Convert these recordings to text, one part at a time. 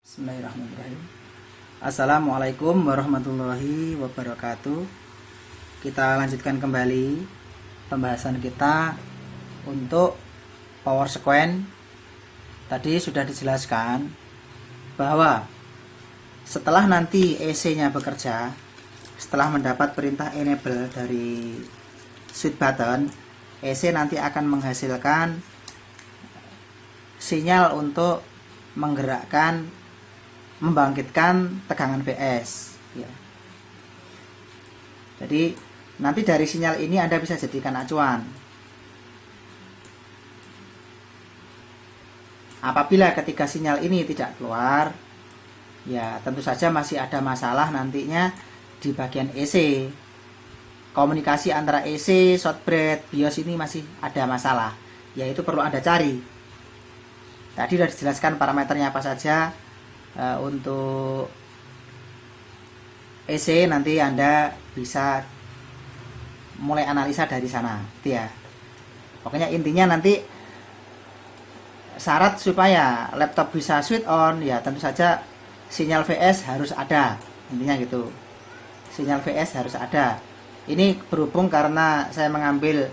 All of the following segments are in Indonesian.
Bismillahirrahmanirrahim. Assalamualaikum warahmatullahi wabarakatuh. Kita lanjutkan kembali pembahasan kita untuk power sequence. Tadi sudah dijelaskan bahwa setelah nanti EC-nya bekerja, setelah mendapat perintah enable dari switch button, EC nanti akan menghasilkan sinyal untuk membangkitkan tegangan VS ya. Jadi nanti dari sinyal ini Anda bisa jadikan acuan. Apabila ketika sinyal ini tidak keluar, ya tentu saja masih ada masalah nantinya di bagian EC. Komunikasi antara EC, shortbread, BIOS ini masih ada masalah, yaitu perlu Anda cari. Tadi sudah dijelaskan parameternya apa saja. Untuk EC nanti Anda bisa mulai analisa dari sana ya. Pokoknya intinya nanti syarat supaya laptop bisa switch on ya tentu saja sinyal VS harus ada, intinya gitu. Sinyal VS harus ada. Ini berhubung karena saya mengambil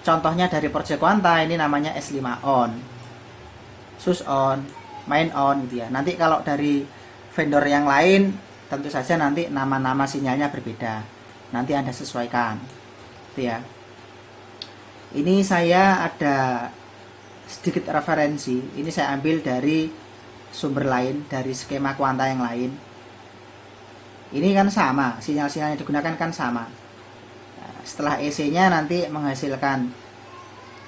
contohnya dari Project Quanta, ini namanya S5 on, SUS on, main on gitu ya. Nanti kalau dari vendor yang lain tentu saja nanti nama-nama sinyalnya berbeda. Nanti Anda sesuaikan gitu ya. Ini saya ada sedikit referensi. Ini saya ambil dari sumber lain, dari skema Quanta yang lain. Ini kan sama, sinyal-sinyal yang digunakan kan sama. Nah, setelah EC-nya nanti menghasilkan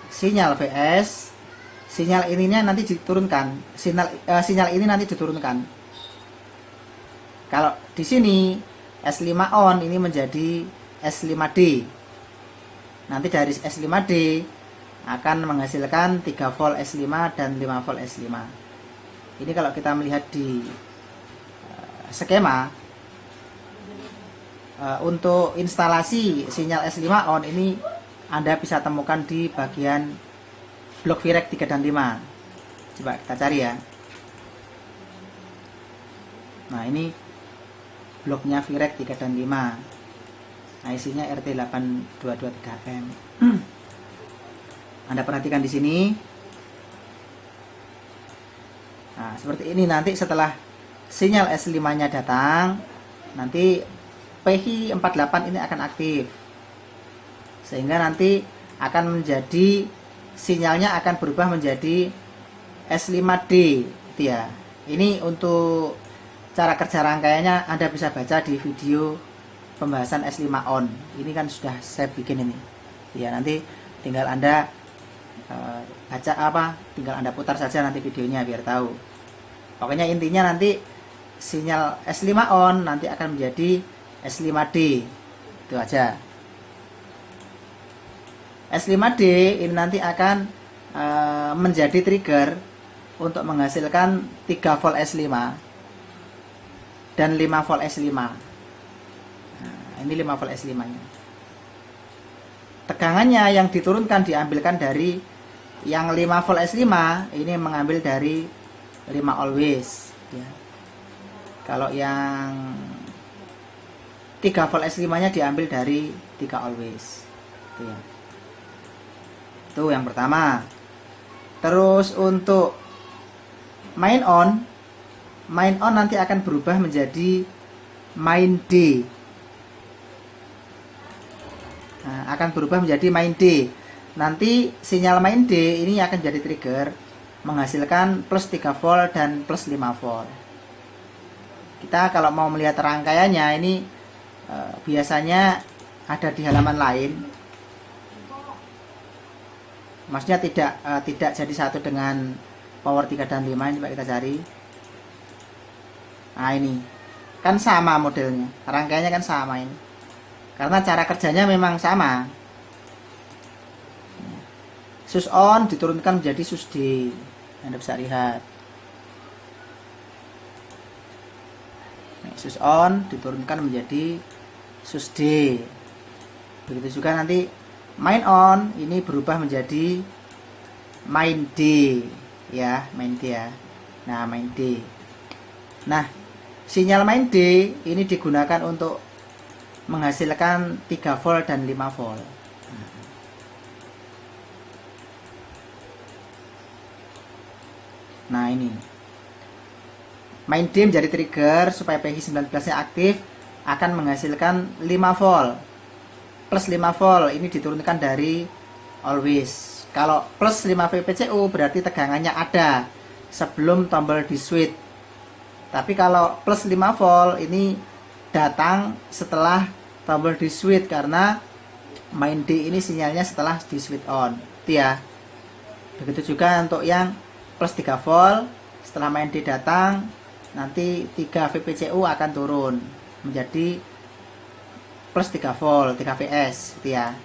sinyal VS. Sinyal ininya nanti diturunkan, sinyal ini nanti diturunkan. Kalau di sini S5 on ini menjadi S5D. Nanti dari S5D akan menghasilkan 3 volt S5 dan 5 volt S5. Ini kalau kita melihat di skema untuk instalasi sinyal S5 on ini Anda bisa temukan di bagian blok Virec 3 dan 5. Coba kita cari ya. Nah, ini bloknya Virec 3 dan 5. Nah, isinya RT8223M. Anda perhatikan di sini. Nah, seperti ini nanti setelah sinyal S5-nya datang, nanti PHY48 ini akan aktif. Sehingga nanti akan menjadi sinyalnya akan berubah menjadi S5D gitu ya. Ini untuk cara kerja rangkaiannya Anda bisa baca di video pembahasan S5 on. Ini kan sudah saya bikin ini. Ya, nanti tinggal Anda tinggal Anda putar saja nanti videonya biar tahu. Pokoknya intinya nanti sinyal S5 on nanti akan menjadi S5D. Itu aja. S5D ini nanti akan menjadi trigger untuk menghasilkan 3 volt S5 dan 5 volt S5. Nah, ini 5 volt S5 nya. Tegangannya yang diturunkan diambilkan dari yang 5 volt S5 ini mengambil dari 5 always ya. Kalau yang 3 volt S5 nya diambil dari 3 always itu ya. Itu yang pertama. Terus untuk main on nanti akan berubah menjadi main D. Nah, akan berubah menjadi main D. Nanti sinyal main D ini akan jadi trigger menghasilkan plus 3 volt dan plus 5 volt. Kita kalau mau melihat rangkaiannya ini biasanya ada di halaman lain. Maksudnya tidak jadi satu dengan power 3 dan 5. Coba kita cari. Nah, ini kan sama modelnya, rangkaiannya kan sama ini, karena cara kerjanya memang sama. SUS on diturunkan menjadi SUS D. Anda bisa lihat. SUS on diturunkan menjadi SUS D. Begitu juga nanti main on ini berubah menjadi main D ya, main D ya. Nah, main D. Nah, sinyal main D ini digunakan untuk menghasilkan 3 volt dan 5 volt. Nah, ini. Main D menjadi trigger supaya PHY-19-nya aktif, akan menghasilkan 5 volt. Plus 5 volt ini diturunkan dari always. Kalau plus 5 VPCU berarti tegangannya ada sebelum tombol di switch. Tapi kalau plus 5 volt ini datang setelah tombol di switch, karena main D ini sinyalnya setelah di switch on. Itu ya. Begitu juga untuk yang plus 3 volt, setelah main D datang, nanti 3 VPCU akan turun menjadi plus 3 volt, 3 VS gitu ya.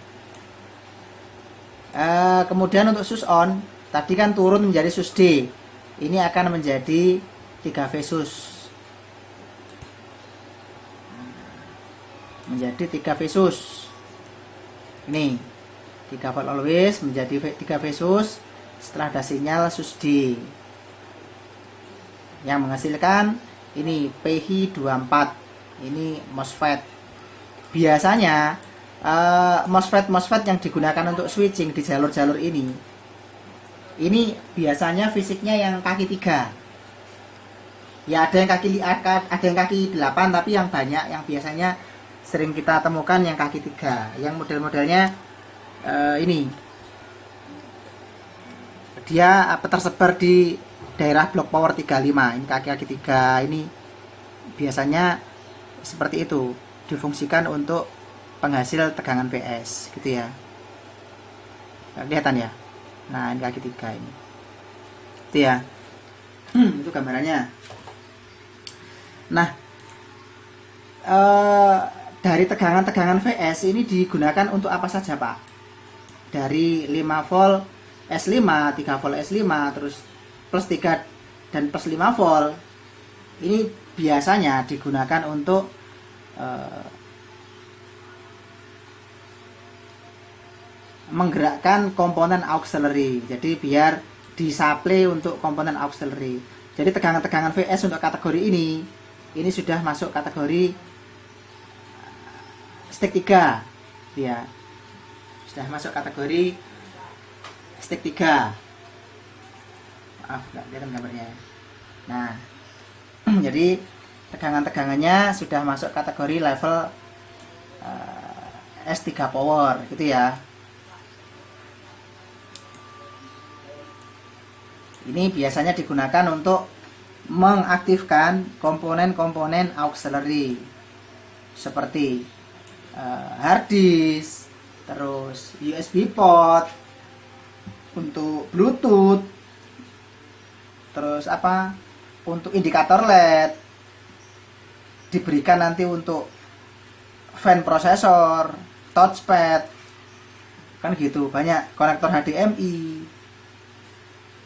Kemudian untuk sus on, tadi kan turun menjadi sus D, ini akan menjadi 3 V sus, menjadi 3 V sus. Ini 3 volt always menjadi 3 V sus setelah ada sinyal sus D yang menghasilkan ini PHY24. Ini MOSFET. Biasanya MOSFET yang digunakan untuk switching di jalur-jalur ini biasanya fisiknya yang kaki 3 ya, ada yang kaki 8, tapi yang banyak yang biasanya sering kita temukan yang kaki 3, yang model-modelnya ini dia tersebar di daerah blok power 35. Ini kaki-kaki 3 ini biasanya seperti itu, difungsikan untuk penghasil tegangan PS gitu ya. Kelihatan ya. Nah, ini kaki 3 ini. Itu ya. Itu gambarannya. Nah, dari tegangan-tegangan VS ini digunakan untuk apa saja, Pak? Dari 5 volt S5, 3 volt S5, terus plus 3 dan plus 5 volt. Ini biasanya digunakan untuk menggerakkan komponen auxiliary. Jadi biar disuplai untuk komponen auxiliary. Jadi tegangan-tegangan VS untuk kategori ini sudah masuk kategori stick 3 ya. Sudah masuk kategori stick 3. Maaf, nggak kelihatan gambarnya. Nah, jadi tegangan-tegangannya sudah masuk kategori level S3 power gitu ya. Ini biasanya digunakan untuk mengaktifkan komponen-komponen auxiliary seperti hard disk, terus USB port untuk Bluetooth, terus apa untuk indikator LED, diberikan nanti untuk fan prosesor, touchpad, kan gitu. Banyak konektor HDMI,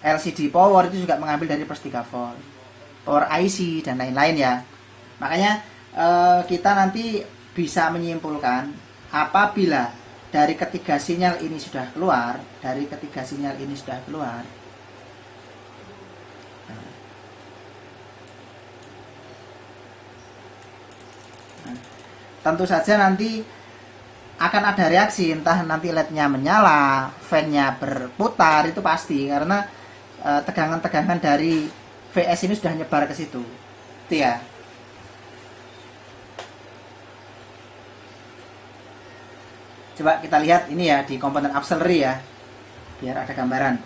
LCD power itu juga mengambil dari plus 3 volt, power IC dan lain-lain ya. Makanya kita nanti bisa menyimpulkan apabila dari ketiga sinyal ini sudah keluar, tentu saja nanti akan ada reaksi, entah nanti LED-nya menyala, fan-nya berputar, itu pasti karena tegangan-tegangan dari VS ini sudah nyebar ke situ. Itu ya. Coba kita lihat ini ya di komponen auxiliary ya, biar ada gambaran.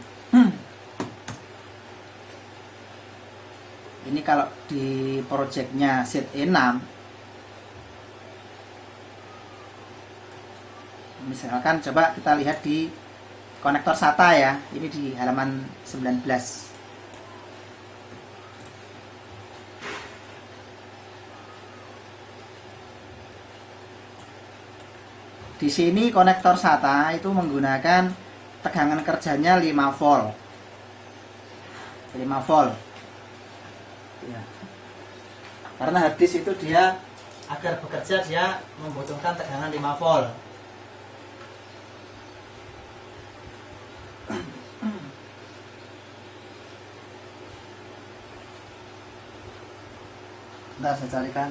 Ini kalau di projectnya ZE6, misalkan coba kita lihat di konektor SATA ya, ini di halaman 19. Di sini konektor SATA itu menggunakan tegangan kerjanya 5 volt. 5 volt. Ya. Karena hard disk itu dia agar bekerja dia membutuhkan tegangan 5 volt. Bentar saya carikan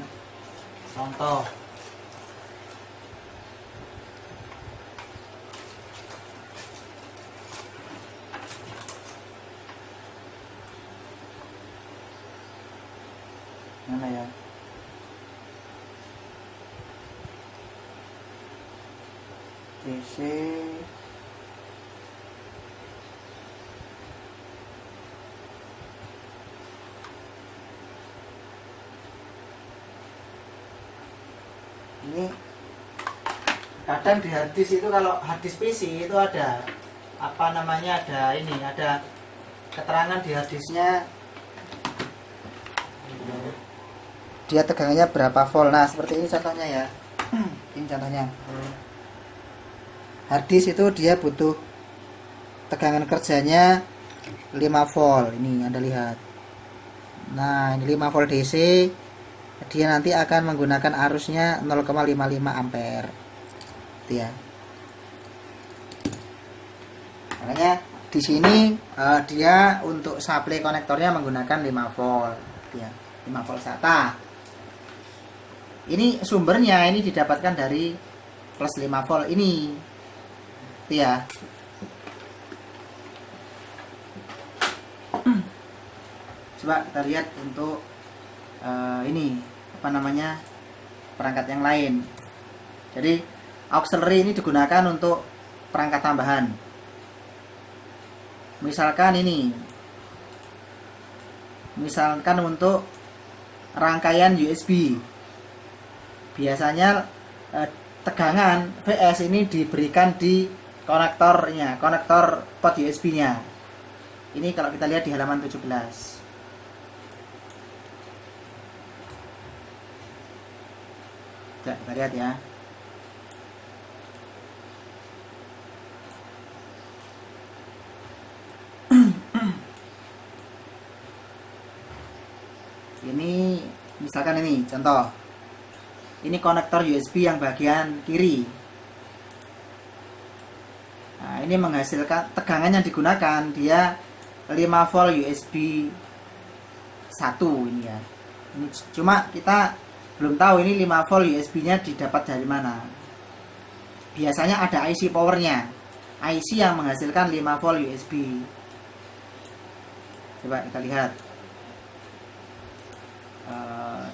contoh. Mana ya? DC ini kadang di harddisk itu, kalau harddisk PC itu ada apa namanya, ada ini, ada keterangan di harddisknya dia tegangannya berapa volt. Nah seperti ini contohnya ya. Ini contohnya harddisk itu dia butuh tegangan kerjanya 5 volt. Ini Anda lihat. Nah ini 5 volt DC, dia nanti akan menggunakan arusnya 0,55 ampere gitu ya. Makanya di sini dia untuk supply konektornya menggunakan 5 volt gitu ya, 5 volt SATA. Ini sumbernya ini didapatkan dari plus 5 volt ini gitu ya. Coba kita lihat untuk ini apa namanya, perangkat yang lain. Jadi auxiliary ini digunakan untuk perangkat tambahan. Misalkan ini, misalkan untuk rangkaian USB, biasanya tegangan VS ini diberikan di konektornya, konektor port USB nya. Ini kalau kita lihat di halaman 17. Kita lihat ya. Ini misalkan ini contoh. Ini konektor USB yang bagian kiri. Nah, ini menghasilkan tegangan yang digunakan dia 5 volt USB 1 ini ya. Ini cuma kita belum tahu ini 5 volt USB-nya didapat dari mana. Biasanya ada IC powernya, IC yang menghasilkan 5 volt USB. Coba kita lihat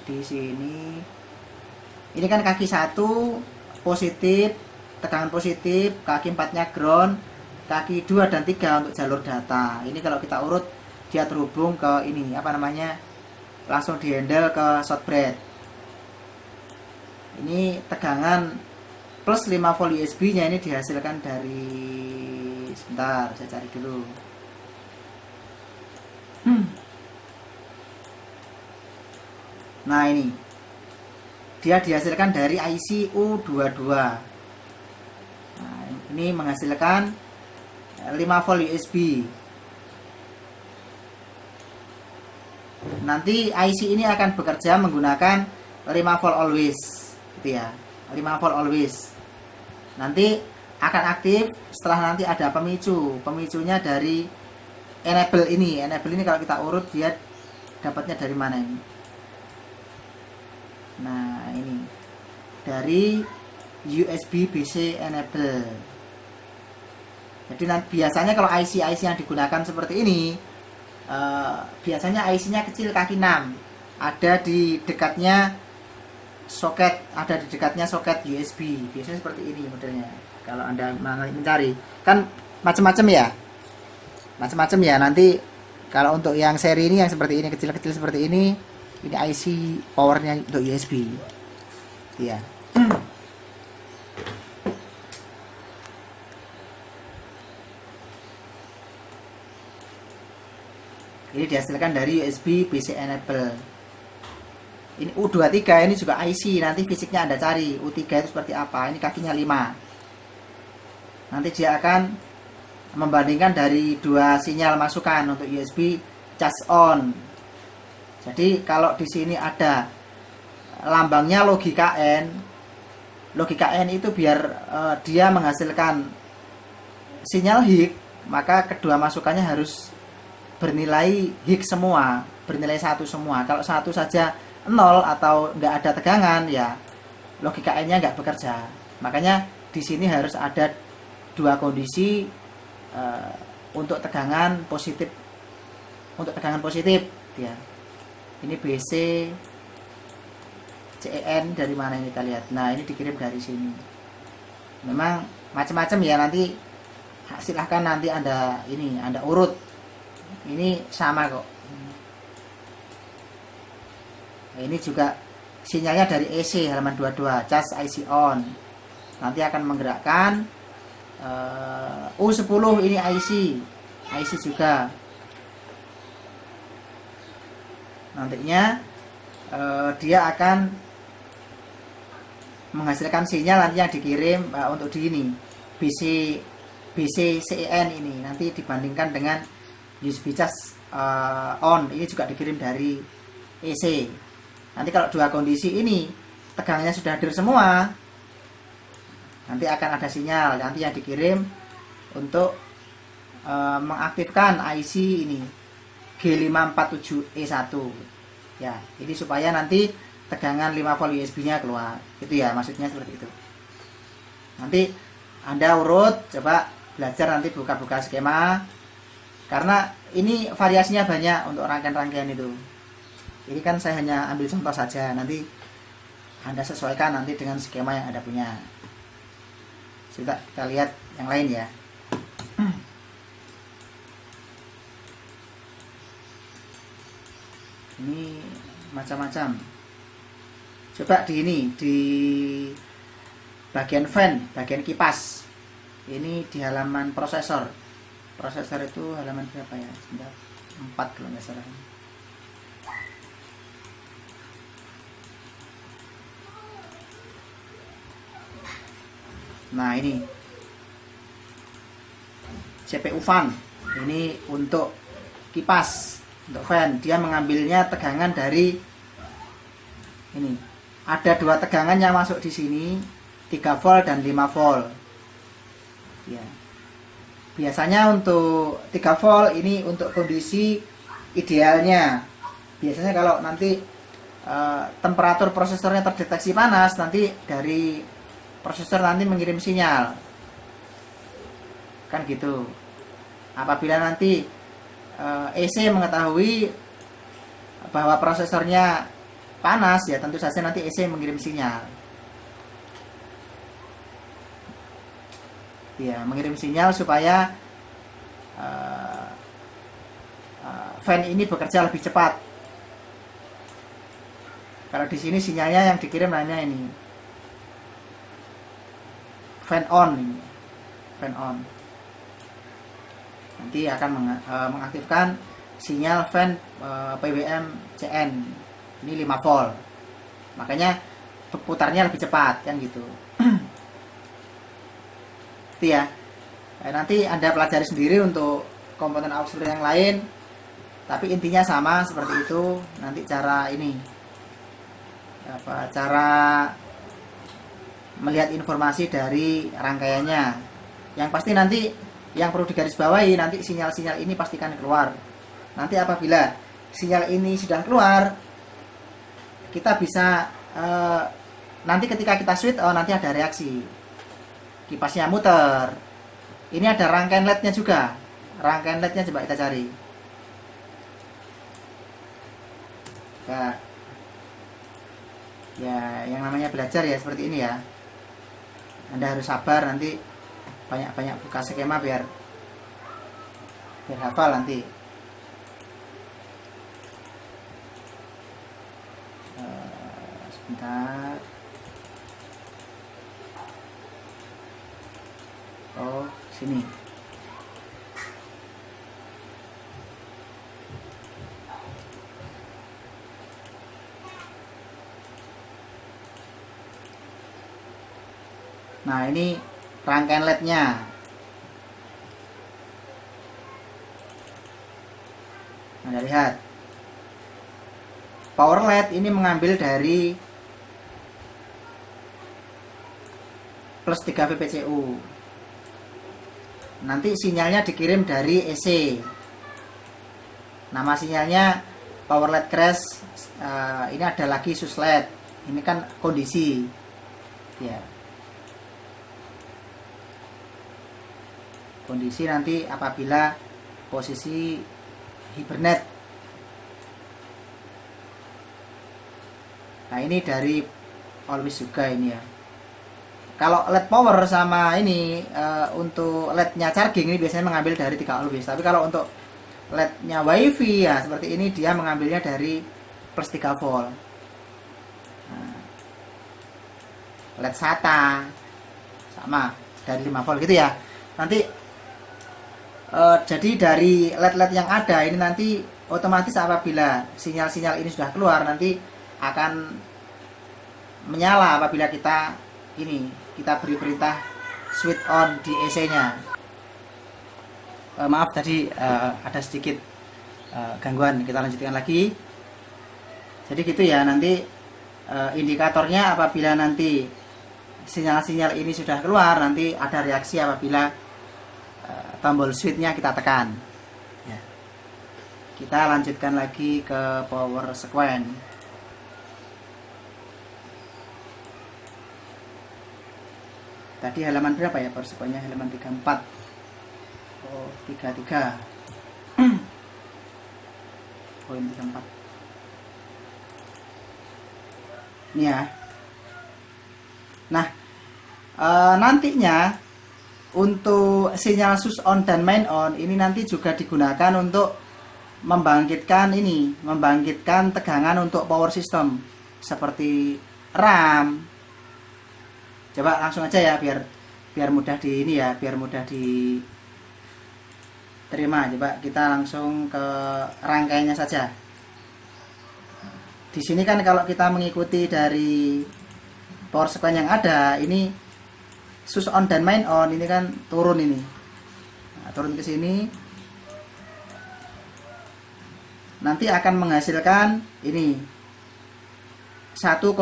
di sini. Ini kan kaki 1 positif, tegangan positif, kaki 4-nya ground, kaki 2 dan 3 untuk jalur data. Ini kalau kita urut dia terhubung ke ini apa namanya, langsung dihandle ke short bread. Ini tegangan plus 5 volt USB nya ini dihasilkan dari, sebentar saya cari dulu. Nah ini dia dihasilkan dari IC U22. Nah, ini menghasilkan 5 volt USB. Nanti IC ini akan bekerja menggunakan 5 volt always gitu ya, 5 volt always. Nanti akan aktif setelah nanti ada pemicunya dari enable ini. Enable ini kalau kita urut dia dapatnya dari mana ini? Nah ini dari USB BC enable. Jadi biasanya kalau IC yang digunakan seperti ini, biasanya IC-nya kecil, kaki 6, ada di dekatnya soket, USB. Biasanya seperti ini modelnya. Kalau Anda mencari, kan macam-macam ya. Nanti kalau untuk yang seri ini yang seperti ini, kecil-kecil seperti ini IC powernya untuk USB. Ya. Ini dihasilkan dari USB BC enable. Ini U23 ini juga IC, nanti fisiknya Anda cari. U3 itu seperti apa? Ini kakinya 5. Nanti dia akan membandingkan dari dua sinyal masukan untuk USB charge on. Jadi kalau di sini ada lambangnya logika N itu biar dia menghasilkan sinyal HIG, maka kedua masukannya harus bernilai HIG semua. bernilai 1 semua. Kalau satu saja 0 atau nggak ada tegangan, ya logika N-nya nggak bekerja. Makanya di sini harus ada dua kondisi untuk tegangan positif. Untuk tegangan positif, ya. Ini BC, CEN dari mana ini kita lihat. Nah, ini dikirim dari sini. Memang macam-macam ya, nanti silahkan nanti Anda urut. Ini sama kok. Nah, ini juga sinyalnya dari EC halaman 22, cas IC on. Nanti akan menggerakkan U10, ini IC juga. Nantinya dia akan menghasilkan sinyal nanti yang dikirim untuk di ini BCCEN ini nanti dibandingkan dengan USB cas on, ini juga dikirim dari EC. Nanti kalau dua kondisi ini tegangannya sudah hadir semua, nanti akan ada sinyal nanti yang dikirim untuk mengaktifkan IC ini G547E1 ya. Ini supaya nanti tegangan 5 volt USB nya keluar, gitu ya, maksudnya seperti itu. Nanti Anda urut, coba belajar, nanti buka-buka skema, karena ini variasinya banyak untuk rangkaian-rangkaian itu. Ini kan saya hanya ambil contoh saja, nanti Anda sesuaikan nanti dengan skema yang Anda punya. Kita lihat yang lain ya. Ini macam-macam. Coba di bagian fan, bagian kipas. Ini di halaman prosesor. Prosesor itu halaman berapa ya? 4 kalau nggak salah. Nah, ini CPU fan. Ini untuk kipas, untuk fan. Dia mengambilnya tegangan dari ini. Ada dua tegangan yang masuk di sini, 3 volt dan 5 volt. Ya. Biasanya untuk 3 volt ini untuk kondisi idealnya. Biasanya kalau nanti temperatur prosesornya terdeteksi panas, nanti dari prosesor nanti mengirim sinyal, kan gitu. Apabila nanti EC mengetahui bahwa prosesornya panas, ya tentu saja nanti EC mengirim sinyal. Ya, mengirim sinyal supaya fan ini bekerja lebih cepat. Kalau di sini sinyalnya yang dikirim namanya ini fan on, nanti akan mengaktifkan sinyal fan PWM CN ini 5 volt, makanya putarnya lebih cepat, kan gitu. Itu ya. Nanti Anda pelajari sendiri untuk komponen auxiliary yang lain, tapi intinya sama seperti itu. Nanti cara cara melihat informasi dari rangkaiannya. Yang pasti nanti yang perlu digarisbawahi, nanti sinyal-sinyal ini pastikan keluar. Nanti apabila sinyal ini sudah keluar, kita bisa nanti ketika kita switch, nanti ada reaksi, kipasnya muter. Ini ada rangkaian LED-nya juga. Rangkaian LED-nya coba kita cari. Ya, yang namanya belajar ya seperti ini ya. Anda harus sabar, nanti banyak-banyak buka skema biar hafal nanti. Sebentar. Oh, sini. Nah, ini rangkaian LED-nya. Anda lihat. Power LED ini mengambil dari plus 3 VPCU. Nanti sinyalnya dikirim dari EC. Nama sinyalnya power LED crash, ini ada lagi sus LED. Ini kan kondisi ya, kondisi nanti apabila posisi hibernate. Nah ini dari always juga ini ya. Kalau LED power sama ini untuk LED-nya charging ini biasanya mengambil dari 3 always. Tapi kalau untuk LED-nya wifi ya seperti ini, dia mengambilnya dari plus 3 volt. Nah, LED SATA sama dari 5 volt gitu ya. Nanti jadi dari LED-LED yang ada ini nanti otomatis apabila sinyal-sinyal ini sudah keluar nanti akan menyala apabila kita beri perintah switch on di EC-nya. Maaf tadi ada sedikit gangguan, kita lanjutkan lagi. Jadi gitu ya, nanti indikatornya apabila nanti sinyal-sinyal ini sudah keluar, nanti ada reaksi apabila tombol switch-nya kita tekan ya. Kita lanjutkan lagi ke power sequence. Tadi halaman berapa ya power sequence-nya? Halaman 34. Oh, 33. Oh, ini 34. Ini ya. Nah, nantinya untuk sinyal sus on dan main on ini nanti juga digunakan untuk membangkitkan tegangan untuk power system seperti RAM. Coba langsung aja ya biar mudah biar mudah diterima. Coba kita langsung ke rangkaiannya saja. Di sini kan kalau kita mengikuti dari power sequence yang ada, ini sus on dan main on ini kan turun ini. Nah, turun ke sini. Nanti akan menghasilkan ini 1,5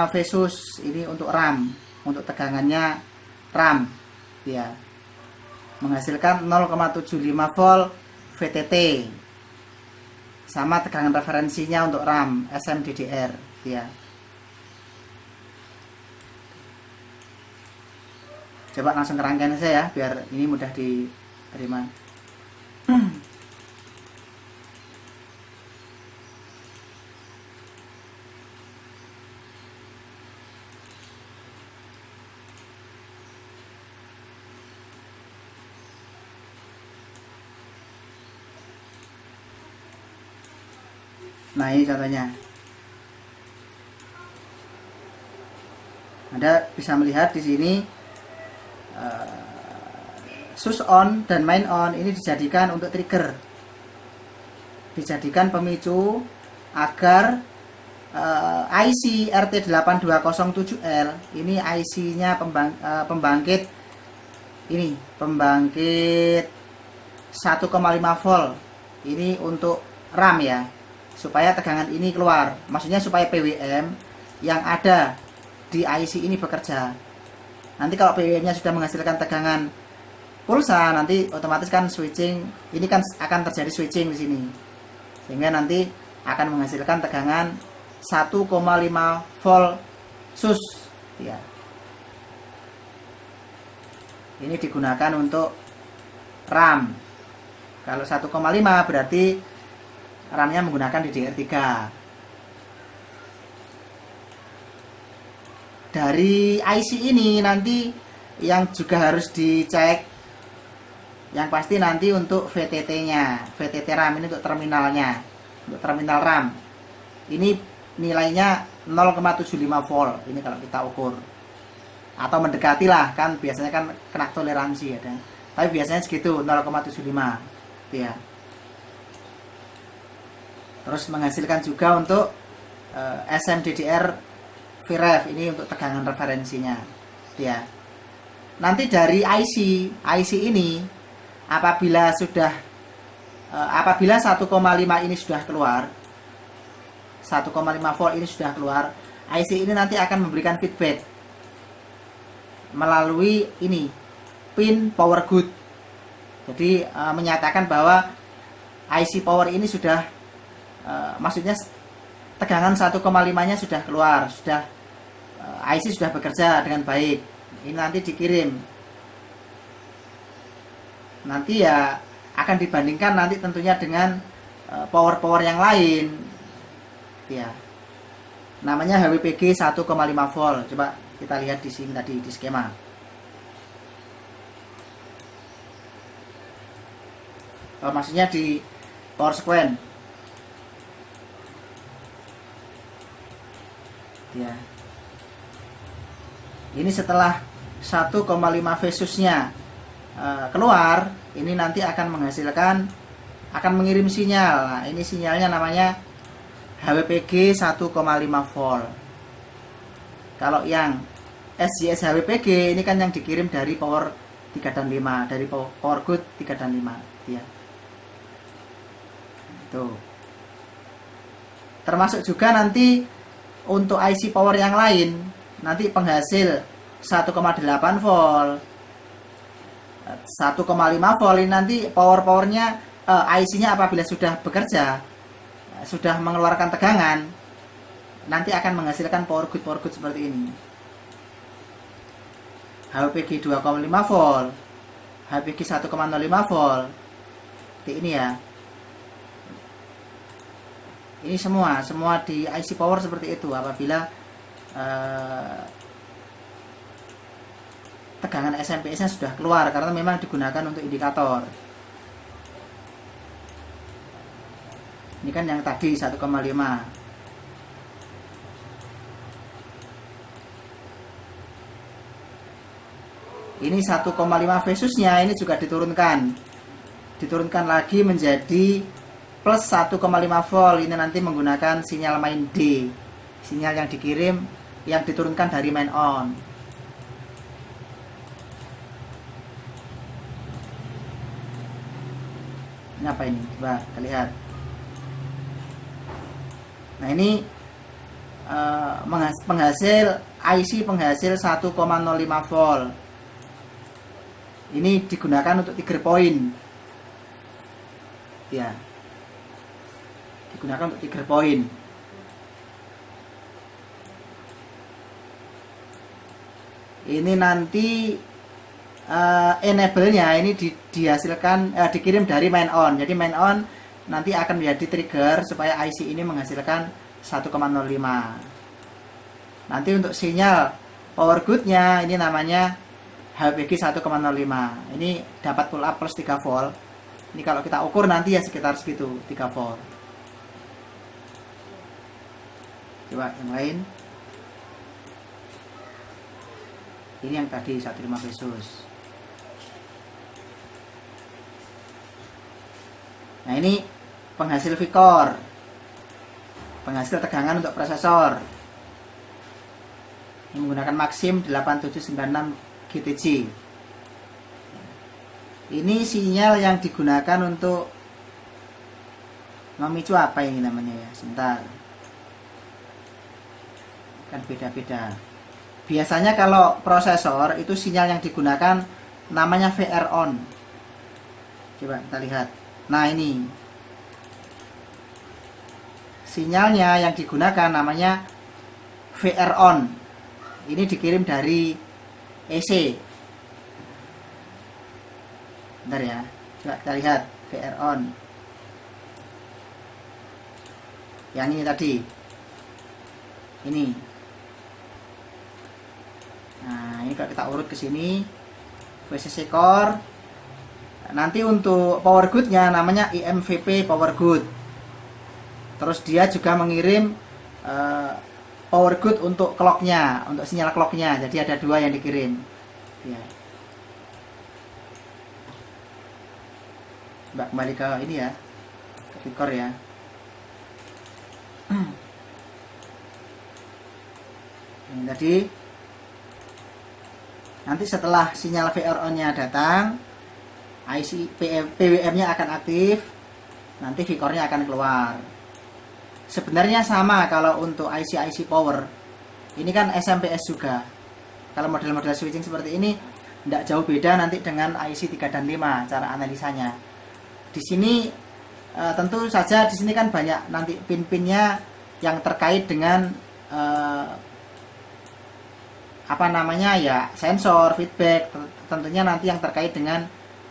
versus ini untuk RAM. Untuk tegangannya RAM ya, menghasilkan 0,75 volt VTT, sama tegangan referensinya untuk RAM SMDDR ya. Coba langsung ke rangkaian saya ya biar ini mudah diterima. Nah ini contohnya, Anda bisa melihat di sini sus on dan main on ini dijadikan untuk trigger, dijadikan pemicu agar IC RT8207L ini IC-nya pembangkit 1,5 volt ini untuk RAM ya, supaya tegangan ini keluar, maksudnya supaya PWM yang ada di IC ini bekerja. Nanti kalau PWM-nya sudah menghasilkan tegangan pulsa, nanti otomatis kan switching, ini kan akan terjadi switching di sini, sehingga nanti akan menghasilkan tegangan 1,5 volt sus ya. Ini digunakan untuk RAM. Kalau 1,5 berarti RAM-nya menggunakan DDR3. Dari IC ini nanti yang juga harus dicek, yang pasti nanti untuk VTT-nya, VTT RAM ini untuk terminalnya, untuk terminal RAM. Ini nilainya 0,75 volt. Ini kalau kita ukur atau mendekati lah, kan biasanya kan kena toleransi ya, tapi biasanya segitu 0,75 ya. Terus menghasilkan juga untuk SMDDR VREF ini untuk tegangan referensinya ya. Nanti dari IC ini apabila 1,5 ini sudah keluar, 1,5 volt ini sudah keluar, IC ini nanti akan memberikan feedback melalui ini pin power good. Jadi menyatakan bahwa IC power ini sudah maksudnya tegangan 1,5 nya sudah keluar, sudah IC sudah bekerja dengan baik. Ini nanti dikirim, nanti ya akan dibandingkan nanti tentunya dengan power yang lain ya, namanya HWPG 1,5 volt. Coba kita lihat di sini tadi di skema. Maksudnya di power sequence ya. Ini setelah 1,5 Vesusnya keluar, ini nanti akan menghasilkan, akan mengirim sinyal. Nah, ini sinyalnya namanya HWPG 1,5 volt. Kalau yang SJS HWPG ini kan yang dikirim dari power 3 dan 5, dari power good 3 dan 5 ya. Tuh. Termasuk juga nanti untuk IC power yang lain, nanti penghasil 1,8 volt, 1,5 volt ini nanti powernya IC-nya apabila sudah bekerja, sudah mengeluarkan tegangan, nanti akan menghasilkan power good seperti ini. HWPG 2,5 volt, HWPG 1,05 volt. Seperti ini ya. Ini semua di IC power seperti itu apabila tegangan SMPS nya sudah keluar, karena memang digunakan untuk indikator. Ini kan yang tadi 1,5. Ini 1,5 Vesusnya ini juga diturunkan lagi menjadi plus 1,5 volt. Ini nanti menggunakan sinyal main D, sinyal yang dikirim, yang diturunkan dari main on. Ini apa ini? Coba kita lihat. Nah, ini penghasil IC penghasil 1,05 volt. Ini digunakan untuk trigger point ya, digunakan untuk trigger point. Ini nanti enable-nya ini dihasilkan dikirim dari main on. Jadi main on nanti akan menjadi trigger supaya IC ini menghasilkan 1,05. Nanti untuk sinyal power good-nya ini namanya HWPG 1,05. Ini dapat pull up plus 3 volt. Ini kalau kita ukur nanti ya sekitar segitu, 3 volt. Coba yang lain. Ini yang tadi 1,5 Vesus. Nah, ini penghasil Vicor, penghasil tegangan untuk prosesor. Ini menggunakan Maxim 8796 GTG. Ini sinyal yang digunakan untuk memicu apa ini namanya ya? Sebentar. Kan beda-beda. Biasanya kalau prosesor itu sinyal yang digunakan namanya VR on. Coba kita lihat. Nah, ini sinyalnya yang digunakan namanya VR on. Ini dikirim dari EC. Bentar ya. Coba kita lihat VR on. Yang ini tadi. Ini. Nah, ini kalau kita urut ke sini, VCC core. Nanti untuk power good-nya namanya IMVP power good. Terus dia juga mengirim power good untuk clock-nya, untuk sinyal clock-nya. Jadi ada 2 yang dikirim. Ya. Coba kembali ke ini ya, ke Vicor ya. Ini tadi. Nanti setelah sinyal VR on-nya datang, IC PWM-nya akan aktif, nanti Vicor-nya akan keluar. Sebenarnya sama kalau untuk IC power. Ini kan SMPS juga. Kalau model-model switching seperti ini tidak jauh beda nanti dengan IC 3 dan 5 cara analisanya. Di sini tentu saja di sini kan banyak nanti pin-pinnya yang terkait dengan apa namanya ya, sensor, feedback, tentunya nanti yang terkait dengan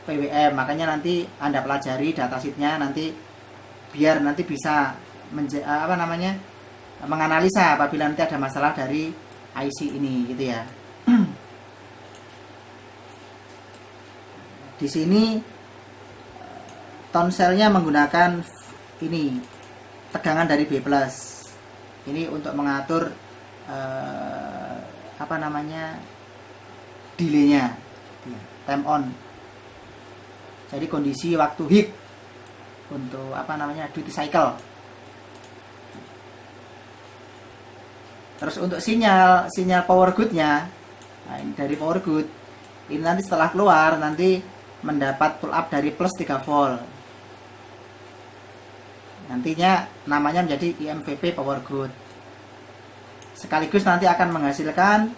PWM. Makanya nanti Anda pelajari datasheetnya nanti biar nanti bisa apa namanya, menganalisa apabila nanti ada masalah dari IC ini gitu ya. Di sini tonselnya menggunakan ini tegangan dari B+. Ini untuk mengatur apa namanya, delaynya, time on. Jadi kondisi waktu hit untuk apa namanya, duty cycle. Terus untuk sinyal power good-nya, nah ini dari power good ini nanti setelah keluar nanti mendapat pull up dari plus 3 volt. Nantinya namanya menjadi IMVP power good. Sekaligus nanti akan menghasilkan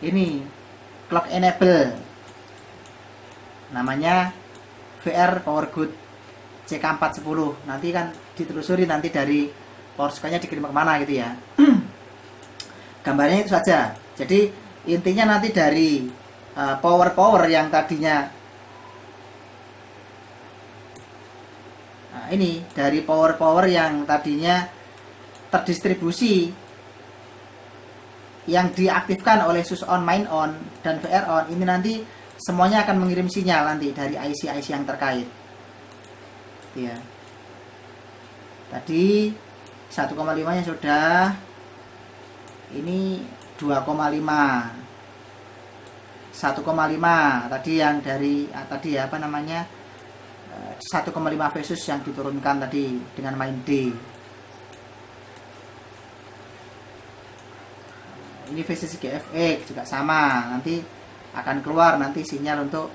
ini clock enable, namanya VR power good CK410. Nanti kan ditelusuri nanti dari power supply-nya dikirim kemana gitu ya. Gambarnya itu saja. Jadi intinya nanti dari power yang tadinya ini dari power yang tadinya terdistribusi, yang diaktifkan oleh switch on, main on, dan VR on, ini nanti semuanya akan mengirim sinyal nanti dari IC yang terkait ya. Tadi 1,5 nya sudah, ini 2,5, 1,5 tadi yang dari tadi ya, apa namanya, 1,5 versus yang diturunkan tadi dengan main D. Ini VCC GFX juga sama, nanti akan keluar nanti sinyal untuk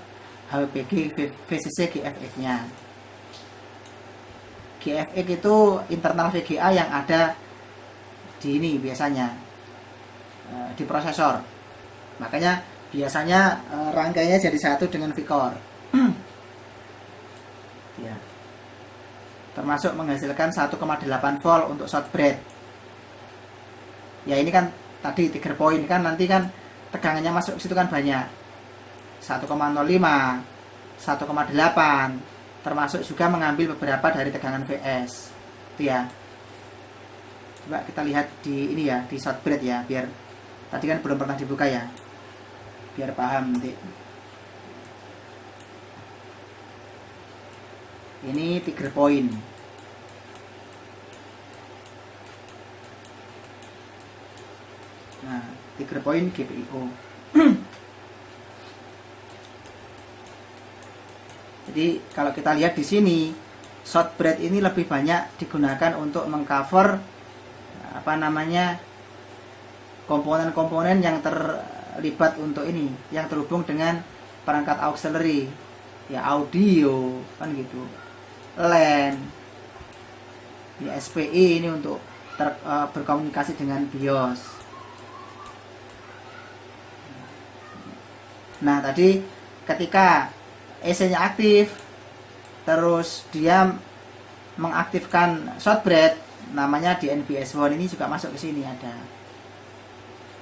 HWPG VCC GFX nya. GFX itu internal VGA yang ada di ini biasanya di prosesor, makanya biasanya rangkainya jadi satu dengan VCore ya, termasuk menghasilkan 1,8 volt untuk short bread ya. Ini kan tadi trigger point kan, nanti kan tegangannya masuk situ kan banyak, 1,05, 1,8, termasuk juga mengambil beberapa dari tegangan VS itu ya. Coba kita lihat di ini ya, di short bread ya, biar tadi kan belum pernah dibuka ya, biar paham nanti. Ini trigger point. Nah, trigger point GPIO. Jadi kalau kita lihat di sini, short bread ini lebih banyak digunakan untuk mengcover apa namanya, komponen-komponen yang terlibat untuk ini, yang terhubung dengan perangkat auxiliary ya, audio kan gitu, LAN ya, SPI ini untuk berkomunikasi dengan BIOS. Nah tadi ketika EC nya aktif, terus dia mengaktifkan short bread, namanya di NBS1 ini juga masuk ke sini ada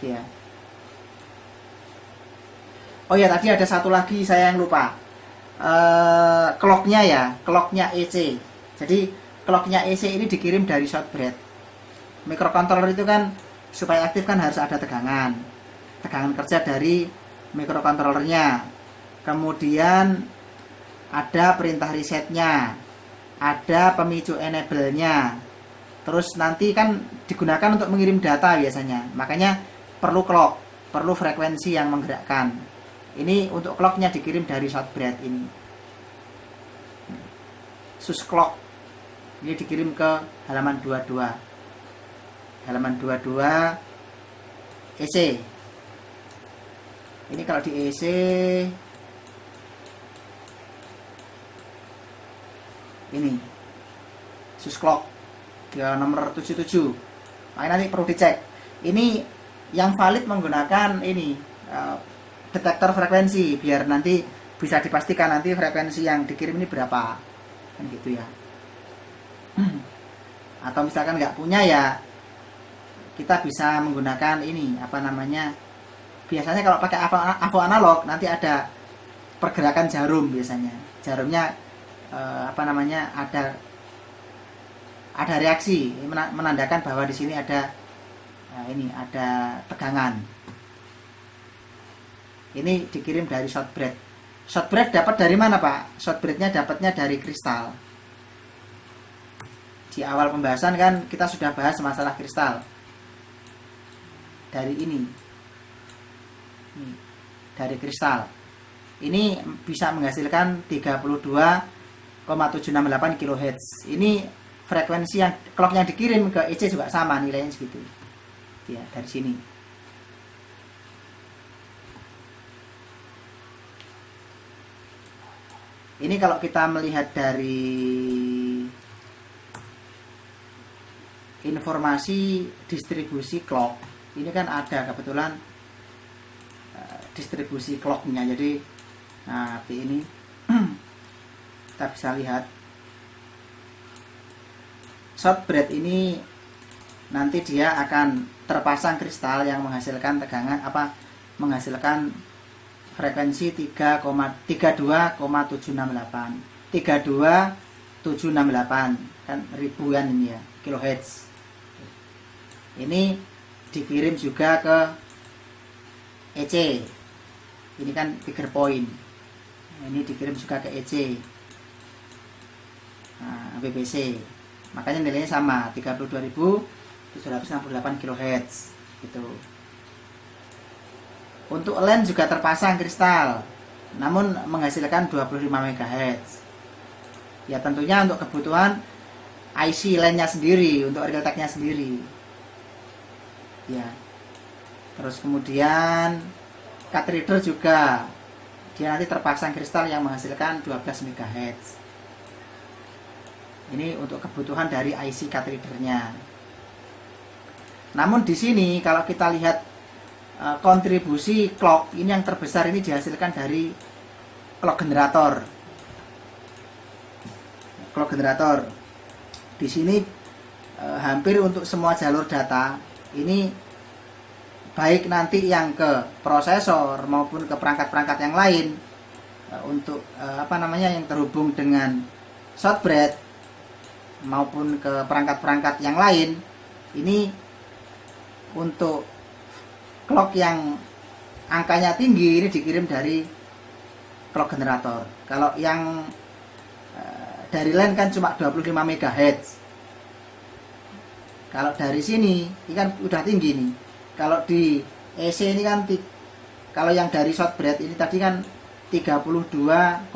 ya. Oh ya, tadi ada satu lagi saya yang lupa, clocknya ya, clocknya EC. Jadi clocknya EC ini dikirim dari short bread. Microcontroller itu kan supaya aktif kan harus ada tegangan kerja dari microcontrollernya, kemudian ada perintah resetnya, ada pemicu enable-nya, terus nanti kan digunakan untuk mengirim data biasanya, makanya perlu clock, perlu frekuensi yang menggerakkan. Ini untuk clocknya dikirim dari short bread ini, sus clock ini dikirim ke halaman 22 EC. Ini kalau di EC ini sus clock ya, nomor 77. Makanya nanti perlu dicek. Ini yang valid menggunakan ini detektor frekuensi, biar nanti bisa dipastikan nanti frekuensi yang dikirim ini berapa kan gitu ya. Atau misalkan nggak punya ya kita bisa menggunakan ini apa namanya, biasanya kalau pakai AVO analog nanti ada pergerakan jarum, biasanya jarumnya apa namanya, ada reaksi menandakan bahwa di sini ada ini ada tegangan. Ini dikirim dari shortbread. Shortbread dapat dari mana, Pak? Shortbreadnya dapatnya dari kristal. Di awal pembahasan kan kita sudah bahas masalah kristal. Dari ini dari kristal. Ini bisa menghasilkan 32,768 kHz. Ini frekuensi yang clock yang dikirim ke EC juga sama nilainya segitu. Ya, dari sini. Ini kalau kita melihat dari informasi distribusi clock, ini kan ada kebetulan distribusi clocknya. Jadi nah ini kita bisa lihat shortbread ini nanti dia akan terpasang kristal yang menghasilkan tegangan menghasilkan frekuensi 32,768 kan ribuan ini ya kilohertz. Ini dikirim juga ke EC. Ini kan trigger point. Ini dikirim juga ke EC. Nah, BBC. Makanya nilainya sama, 32.768 kHz gitu. Untuk LAN juga terpasang kristal, namun menghasilkan 25 MHz. Ya tentunya untuk kebutuhan IC LAN-nya sendiri, untuk Realtek-nya sendiri. Ya. Terus kemudian card reader juga dia nanti terpasang kristal yang menghasilkan 12 MHz. Ini untuk kebutuhan dari IC card reader-nya. Namun di sini kalau kita lihat kontribusi clock ini yang terbesar ini dihasilkan dari clock generator. Clock generator. Di sini hampir untuk semua jalur data ini baik nanti yang ke prosesor maupun ke perangkat-perangkat yang lain untuk apa namanya yang terhubung dengan shortbread maupun ke perangkat-perangkat yang lain, ini untuk clock yang angkanya tinggi ini dikirim dari clock generator. Kalau yang dari LAN kan cuma 25 MHz. Kalau dari sini ini kan udah tinggi nih. Kalau di EC ini kan kalau yang dari shortbread ini tadi kan 32.768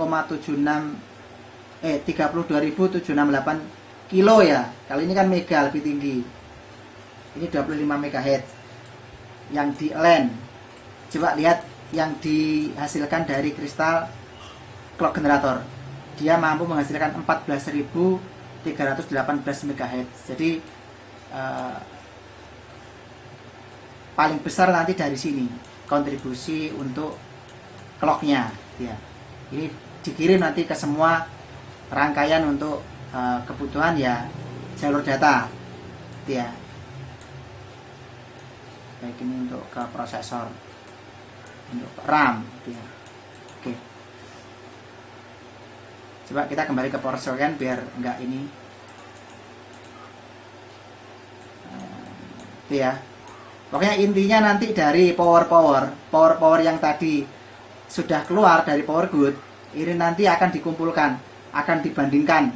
kilo ya. Kalau ini kan mega lebih tinggi. Ini 25 MHz. Yang di LAN. Coba lihat yang dihasilkan dari kristal clock generator. Dia mampu menghasilkan 14.318 MHz. Jadi paling besar nanti dari sini kontribusi untuk clocknya ya. Ini dikirim nanti ke semua rangkaian untuk kebutuhan ya jalur data ya. Baik ini untuk ke prosesor, untuk RAM ya. Oke. Coba kita kembali ke power kan biar enggak ini itu ya. Pokoknya intinya nanti dari power yang tadi sudah keluar dari power good, ini nanti akan dikumpulkan, akan dibandingkan.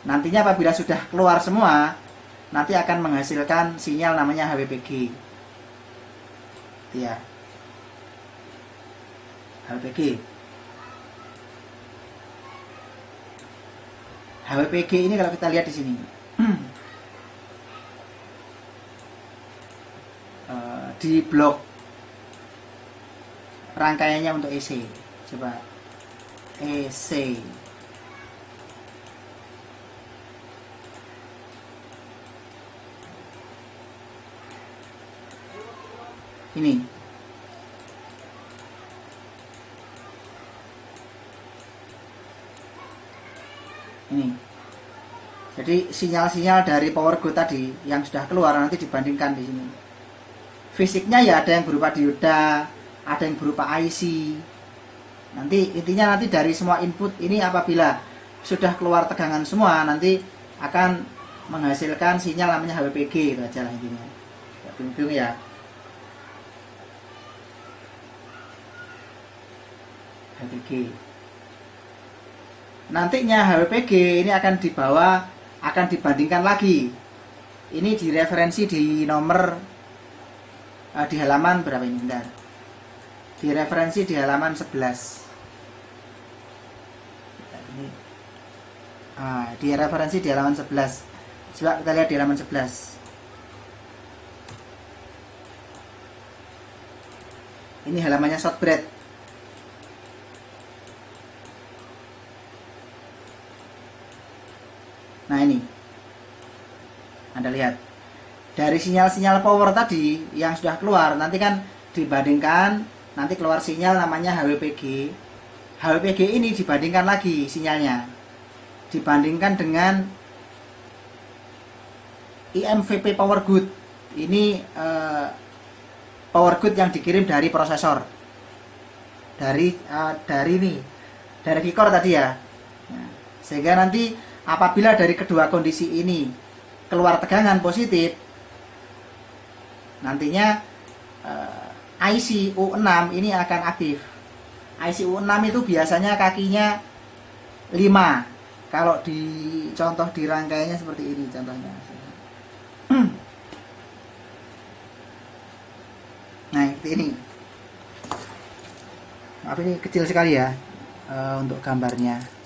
Nantinya apabila sudah keluar semua, nanti akan menghasilkan sinyal namanya HWPG. Ya. HWPG. HWPG ini kalau kita lihat di sini. Di blok rangkaiannya untuk EC. Coba EC. Ini. Ini. Jadi sinyal-sinyal dari power good tadi yang sudah keluar nanti dibandingkan di sini. Fisiknya ya ada yang berupa dioda, ada yang berupa IC. Nanti intinya nanti dari semua input ini apabila sudah keluar tegangan semua nanti akan menghasilkan sinyal namanya HWPG, itu aja lah intinya. Ya, bingung ya. HWPG. Nantinya HWPG ini akan dibandingkan lagi. Ini direferensi di nomor di halaman berapa ini? Bentar. Direferensi di halaman 11. Di referensi di halaman 11. Coba kita lihat di halaman 11. Ini halamannya shortbread. Nah ini, Anda lihat dari sinyal-sinyal power tadi yang sudah keluar nanti kan dibandingkan, nanti keluar sinyal namanya HWPG. HWPG ini dibandingkan lagi sinyalnya, dibandingkan dengan IMVP power good. Ini power good yang dikirim dari prosesor, dari Vicor tadi ya. Nah, sehingga nanti apabila dari kedua kondisi ini keluar tegangan positif, nantinya IC U6 ini akan aktif. IC U6 itu biasanya kakinya 5. Kalau di contoh di rangkaiannya seperti ini contohnya. Nah, ini. Maaf ini kecil sekali ya untuk gambarnya.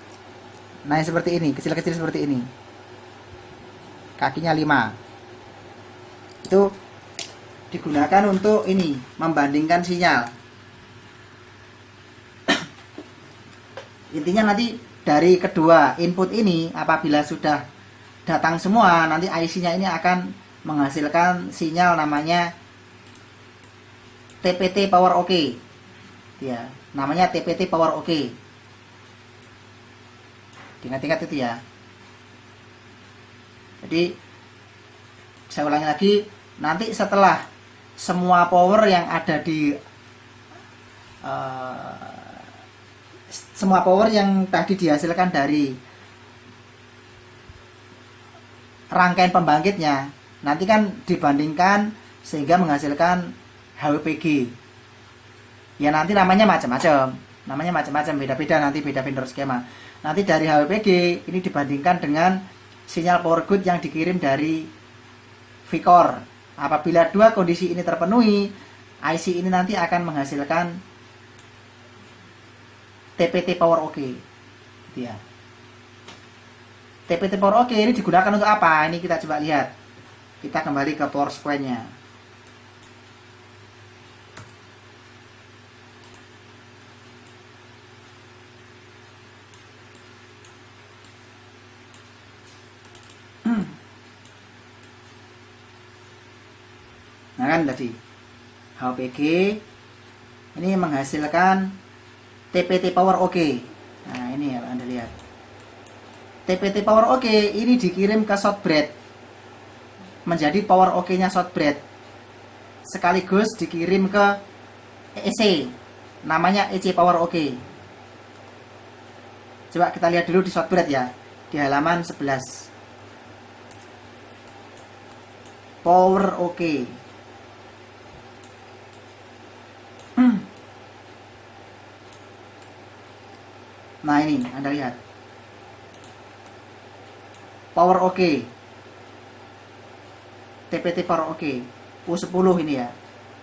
Nah, seperti ini, kecil-kecil seperti ini. Kakinya 5. Itu digunakan untuk ini, membandingkan sinyal. Intinya nanti dari kedua input ini apabila sudah datang semua, nanti IC-nya ini akan menghasilkan sinyal namanya TPT power OK. Ya, namanya TPT power OK. Diingat-ingat itu ya. Jadi saya ulangi lagi, nanti setelah semua power yang ada di semua power yang tadi dihasilkan dari rangkaian pembangkitnya nanti kan dibandingkan sehingga menghasilkan HWPG. Ya nanti namanya macam-macam, beda-beda, nanti beda vendor skema. Nanti dari HWPG ini dibandingkan dengan sinyal power good yang dikirim dari Vicor. Apabila dua kondisi ini terpenuhi, IC ini nanti akan menghasilkan TPT power OK. Ya. TPT power OK ini digunakan untuk apa? Ini kita coba lihat. Kita kembali ke power supply-nya. Nah kan tadi HWPG ini menghasilkan TPT power OK. Nah ini ya Anda lihat, TPT power OK ini dikirim ke shortbread menjadi power OK nya shortbread, sekaligus dikirim ke EC namanya EC power OK. Coba kita lihat dulu di shortbread ya, di halaman 11 power OK. Nah ini Anda lihat power OK, TPT power OK U10 ini ya.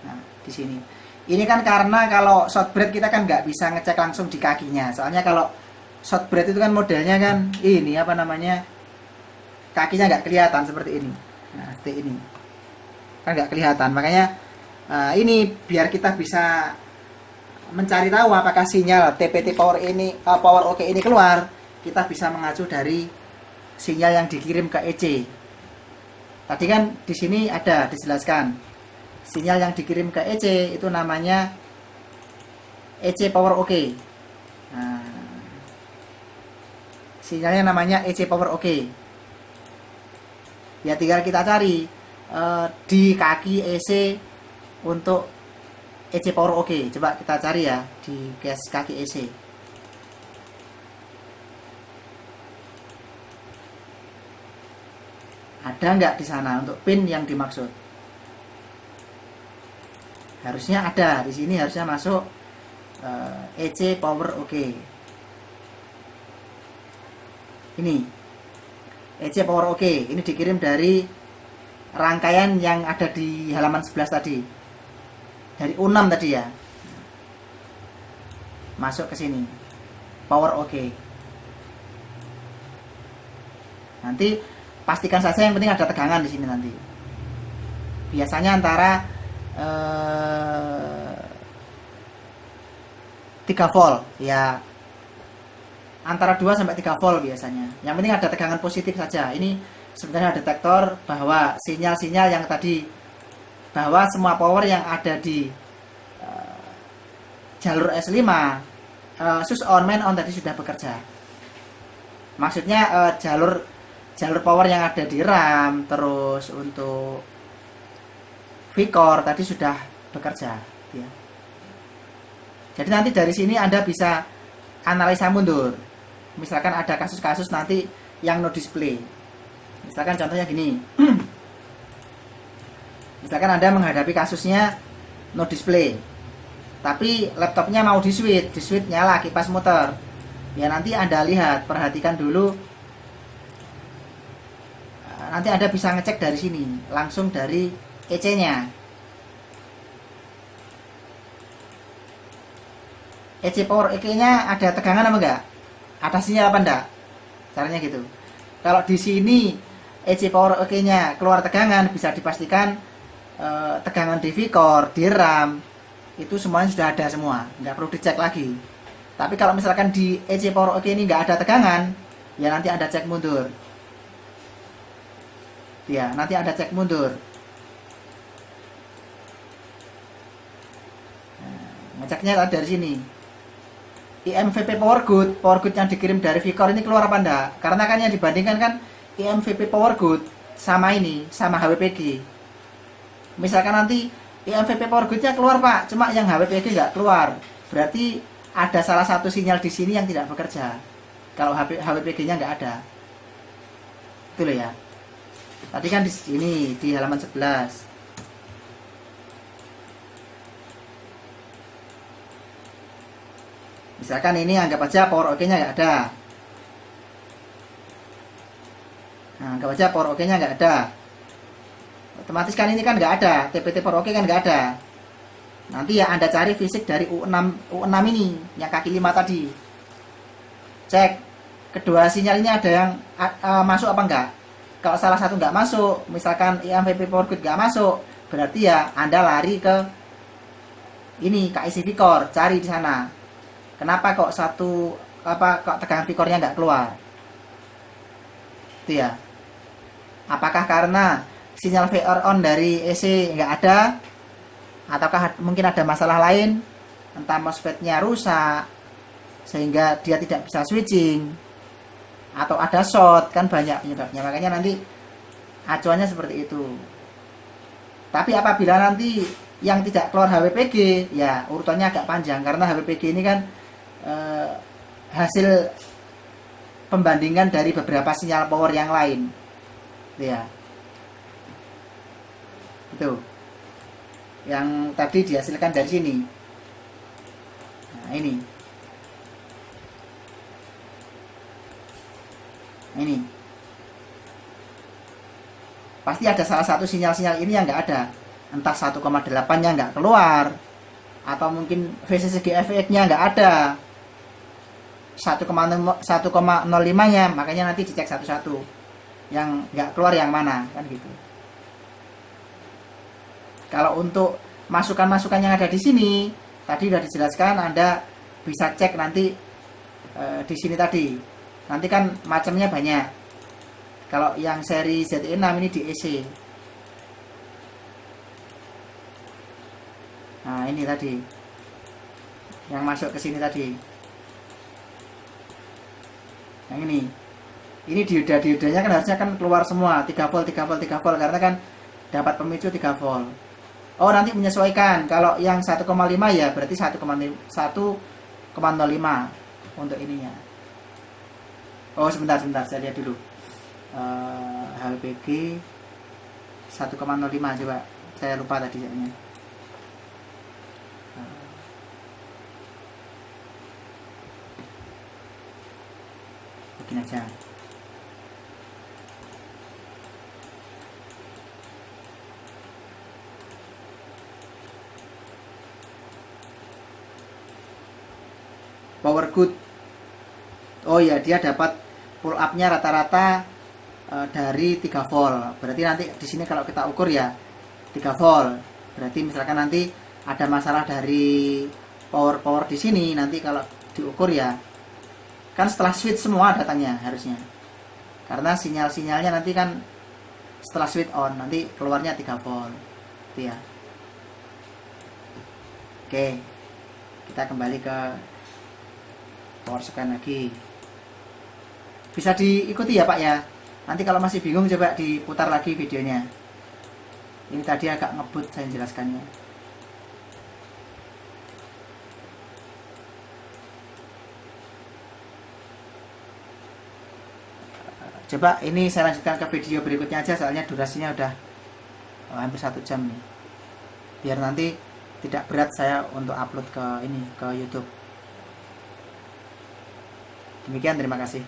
Nah di sini ini kan karena kalau shortbread kita kan nggak bisa ngecek langsung di kakinya, soalnya kalau shortbread itu kan modelnya kan ini apa namanya, kakinya nggak kelihatan seperti ini. Nah seperti ini kan nggak kelihatan, makanya ini biar kita bisa mencari tahu apakah sinyal TPT power ini power OK ini keluar, kita bisa mengacu dari sinyal yang dikirim ke EC. Tadi kan di sini ada dijelaskan sinyal yang dikirim ke EC itu namanya EC power OK. Nah, sinyalnya namanya EC power OK. Ya tinggal kita cari di kaki EC untuk EC power oke. Coba kita cari ya di case kaki EC. Ada nggak di sana untuk pin yang dimaksud? Harusnya ada di sini, harusnya masuk EC power oke. Ini EC power oke. Ini dikirim dari rangkaian yang ada di halaman 11 tadi. Dari U6 tadi ya. Masuk ke sini. Power oke. Nanti pastikan saja yang penting ada tegangan di sini nanti. Biasanya antara 3 volt ya, antara 2 sampai 3 volt biasanya. Yang penting ada tegangan positif saja. Ini sebenarnya detektor bahwa sinyal-sinyal yang tadi, bahwa semua power yang ada di jalur S5 switch on main on tadi sudah bekerja. Maksudnya jalur power yang ada di RAM, terus untuk V-core tadi sudah bekerja ya. Jadi nanti dari sini Anda bisa analisa mundur. Misalkan ada kasus-kasus nanti yang no display. Misalkan contohnya gini. Misalkan Anda menghadapi kasusnya no display, tapi laptopnya mau di switch nyala kipas muter. Ya nanti Anda lihat, perhatikan dulu. Nanti Anda bisa ngecek dari sini, langsung dari EC-nya. EC power EC-nya ada tegangan apa enggak? Ada sinyal apa enggak? Caranya gitu. Kalau di sini EC power EC-nya keluar tegangan, bisa dipastikan tegangan di V-core, di RAM itu semuanya sudah ada semua, nggak perlu dicek lagi. Tapi kalau misalkan di EC power EC ini nggak ada tegangan, ya nanti Anda cek mundur. Ya, nanti Anda cek mundur. Nah, ngeceknya dari sini. IMVP power good yang dikirim dari V-core ini keluar apa enggak? Karena kan yang dibandingkan kan IMVP power good sama ini, sama HWPG. Misalkan nanti IMVP power good-nya keluar Pak, cuma yang HWPG nggak keluar, berarti ada salah satu sinyal di sini yang tidak bekerja. Kalau HWPG-nya nggak ada, itu loh ya. Tadi kan di sini di halaman 11. Misalkan ini anggap aja power OK-nya nggak ada. Nah, anggap aja power OK-nya nggak ada. Otomatis kan ini kan nggak ada, TPT power OK kan nggak ada. Nanti ya Anda cari fisik dari U6 ini, yang kaki 5 tadi. Cek kedua sinyal ini ada yang masuk apa enggak. Kalau salah satu nggak masuk, misalkan IMVP power good nggak masuk, berarti ya Anda lari ke ini KIC V-core, cari di sana. Kenapa kok kok tegangan V-core-nya nggak keluar? Itu ya. Apakah karena sinyal VR on dari EC nggak ada, ataukah mungkin ada masalah lain, entah MOSFET-nya rusak sehingga dia tidak bisa switching, atau ada short, kan banyak penyebabnya. Makanya nanti acuannya seperti itu. Tapi apabila nanti yang tidak keluar HWPG, ya urutannya agak panjang, karena HWPG ini kan hasil pembandingan dari beberapa sinyal power yang lain ya. Itu yang tadi dihasilkan dari sini. Nah, ini pasti ada salah satu sinyal-sinyal ini yang nggak ada, entah 1,8 nya nggak keluar, atau mungkin VCCG-FX-nya nggak ada, 1,05 nya, makanya nanti dicek satu-satu yang nggak keluar yang mana, kan gitu. Kalau untuk masukan-masukan yang ada di sini tadi sudah dijelaskan, Anda bisa cek nanti di sini tadi. Nanti kan macamnya banyak. Kalau yang seri ZE6 ini di EC. Nah, ini tadi yang masuk ke sini tadi. Yang ini Ini diodanya kan harusnya kan keluar semua 3 volt 3 volt 3 volt karena kan dapat pemicu 3 volt. Oh, nanti menyesuaikan. Kalau yang 1,5 ya berarti 1,05 untuk ininya. Oh, sebentar saya lihat dulu. HPG 1,05 coba. Saya lupa tadi jadinya. Begini aja. Power good. Oh ya, dia dapat pull up-nya rata-rata dari 3 volt. Berarti nanti di sini kalau kita ukur ya 3 volt. Berarti misalkan nanti ada masalah dari power di sini, nanti kalau diukur ya kan setelah switch semua datangnya harusnya. Karena sinyal-sinyalnya nanti kan setelah switch on nanti keluarnya 3 volt. Itu ya. Oke. Kita kembali ke power scan lagi. Bisa diikuti ya Pak ya. Nanti kalau masih bingung coba diputar lagi videonya. Ini tadi agak ngebut saya jelaskannya. Coba ini saya lanjutkan ke video berikutnya aja, soalnya durasinya udah hampir 1 jam nih. Biar nanti tidak berat saya untuk upload ke YouTube. Demikian, terima kasih.